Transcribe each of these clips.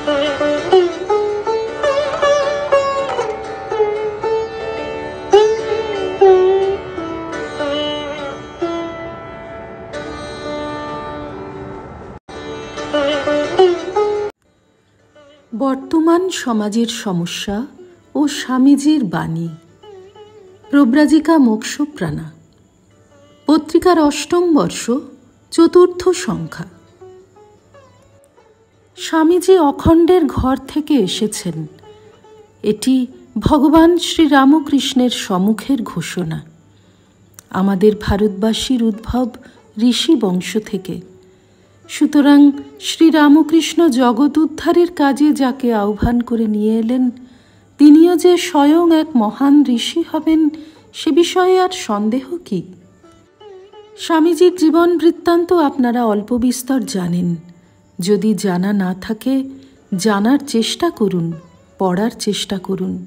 বর্তমান সমাজের সমস্যা ও স্বামীজির বাণী। প্রব্রাজিকা মোক্ষপ্রাণা, পত্রিকার ৮ম বর্ষ, ৪র্থ সংখ্যা। স্বামীজি অখণ্ডের ঘর থেকে এসেছেন। এটি ভগবান শ্রীরামকৃষ্ণের সম্মুখের ঘোষণা। আমাদের ভারতবাসীর উদ্ভব ঋষি বংশ থেকে। সুতরাং শ্রীরামকৃষ্ণ জগৎ উদ্ধারের কাজে যাকে আহ্বান করে নিয়ে এলেন, তিনিও যে স্বয়ং এক মহান ঋষি হবেন সে বিষয়ে আর সন্দেহ কি? স্বামীজির জীবন বৃত্তান্ত আপনারা অল্প বিস্তর জানেন। যদি জানা না থাকে, জানার চেষ্টা করুন, পড়ার চেষ্টা করুন।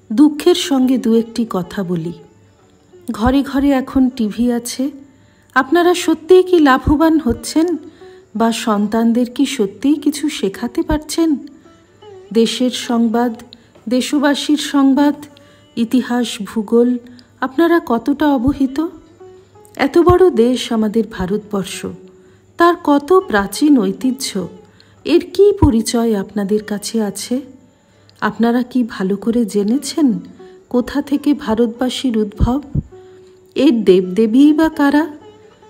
দুঃখের সঙ্গে দু একটি কথা বলি। ঘরে ঘরে এখন টিভি আছে। আপনারা সত্যিই কি লাভবান হচ্ছেন, বা সন্তানদের কি সত্যিই কিছু শেখাতে পারছেন? দেশের সংবাদ, দেশবাসীর সংবাদ, ইতিহাস, ভূগোল আপনারা কতটা অবহিত? এত বড় দেশ আমাদের ভারতবর্ষ, তার কত প্রাচীন ঐতিহ্য, এর কি পরিচয় আপনাদের কাছে আছে? আপনারা কি ভালো করে জেনেছেন কোথা থেকে ভারতবাসীর উদ্ভব? এর দেবদেবীই বা কারা?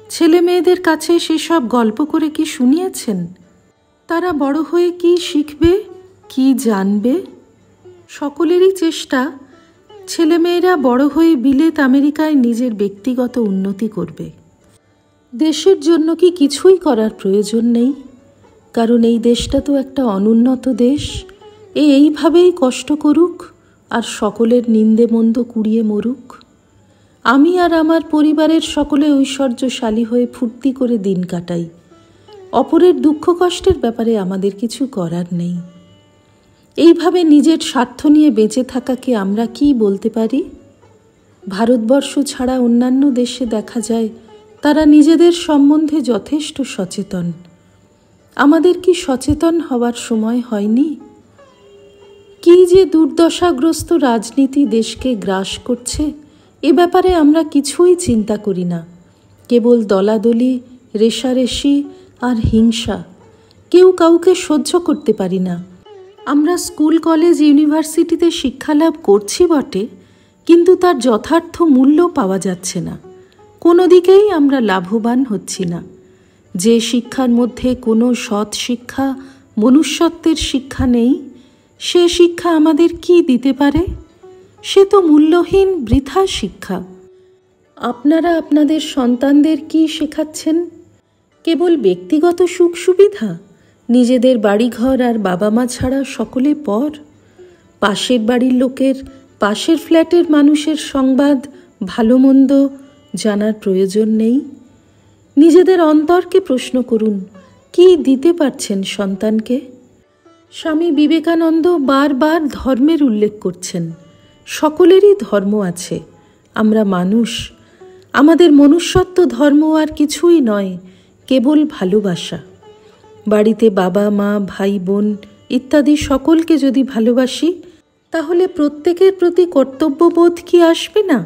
ছেলে মেয়েদের কাছে সেসব গল্প করে কি শুনিয়েছেন? তারা বড় হয়ে কি শিখবে, কি জানবে? সকলেরই চেষ্টা ছেলেমেয়েরা বড় হয়ে বিলেত আমেরিকায় নিজের ব্যক্তিগত উন্নতি করবে। দেশের জন্য কি কিছুই করার প্রয়োজন নেই? কারণ এই দেশটা তো একটা অনুন্নত দেশ। এইভাবেই কষ্ট করুক আর সকলের নিন্দে মন্দ কুড়িয়ে মরুক। আমি আর আমার পরিবারের সকলে ঐশ্বর্যশালী হয়ে ফুর্তি করে দিন কাটাই। অপরের দুঃখ কষ্টের ব্যাপারে আমাদের কিছু করার নেই। এইভাবে নিজের স্বার্থ নিয়ে বেঁচে থাকাকে আমরা কি বলতে পারি? ভারতবর্ষ ছাড়া অন্যান্য দেশে দেখা যায় তারা নিজেদের সম্বন্ধে যথেষ্ট সচেতন। আমাদের কি সচেতন হওয়ার সময় হয়নি? কি যে দুর্দশাগ্রস্ত রাজনীতি দেশকে গ্রাস করছে, এ ব্যাপারে আমরা কিছুই চিন্তা করি না। কেবল দলাদলি, রেষারেষি আর হিংসা। কেউ কাউকে সহ্য করতে পারি না। আমরা স্কুল, কলেজ, ইউনিভার্সিটিতে শিক্ষালাভ করছি বটে, কিন্তু তার যথার্থ মূল্য পাওয়া যাচ্ছে না। কোনো দিকেই আমরা লাভবান হচ্ছি না। যে শিক্ষার মধ্যে কোনো সৎ শিক্ষা, মনুষ্যত্বের শিক্ষা নেই, সে শিক্ষা আমাদের কি দিতে পারে? সে তো মূল্যহীন বৃথা শিক্ষা। আপনারা আপনাদের সন্তানদের কি শেখাচ্ছেন? কেবল ব্যক্তিগত সুখ সুবিধা, নিজেদের বাড়িঘর আর বাবা মা ছাড়া সকলে পর। পাশের বাড়ির লোকের, পাশের ফ্ল্যাটের মানুষের সংবাদ, ভালো মন্দ জানার প্রয়োজন নেই। নিজেদের অন্তরকে প্রশ্ন করুন, কি দিতে পারছেন সন্তানকে? স্বামী বিবেকানন্দ বারবার ধর্মের উল্লেখ করছেন। সকলেরই ধর্ম আছে। আমরা মানুষ। আমাদের মনুষ্যত্ব ধর্ম আর কিছুই নয়, কেবল ভালোবাসা। বাড়িতে বাবা মা, ভাই বোন ইত্যাদি সকলকে যদি ভালোবাসি, তাহলে প্রত্যেকের প্রতি কর্তব্যবোধ কি আসবে না?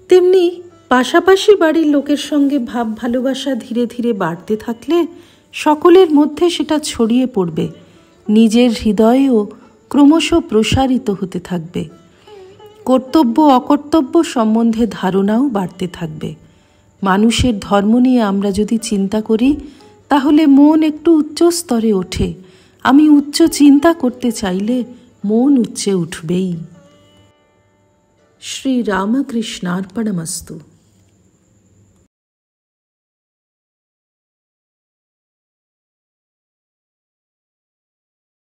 তেমনি পাশাপাশি বাড়ির লোকের সঙ্গে ভাব ভালোবাসা ধীরে ধীরে বাড়তে থাকলে সকলের মধ্যে সেটা ছড়িয়ে পড়বে, নিজের হৃদয়েও ক্রমশ প্রসারিত হতে থাকবে। কর্তব্য অকর্তব্য সম্বন্ধে ধারণাও বাড়তে থাকবে। মানুষের ধর্ম নিয়ে আমরা যদি চিন্তা করি, তাহলে মন একটু উচ্চ স্তরে ওঠে। আমি উচ্চ চিন্তা করতে চাইলে মন উচ্চে উঠবেই। শ্রী রামকৃষ্ণার্পণমস্তু।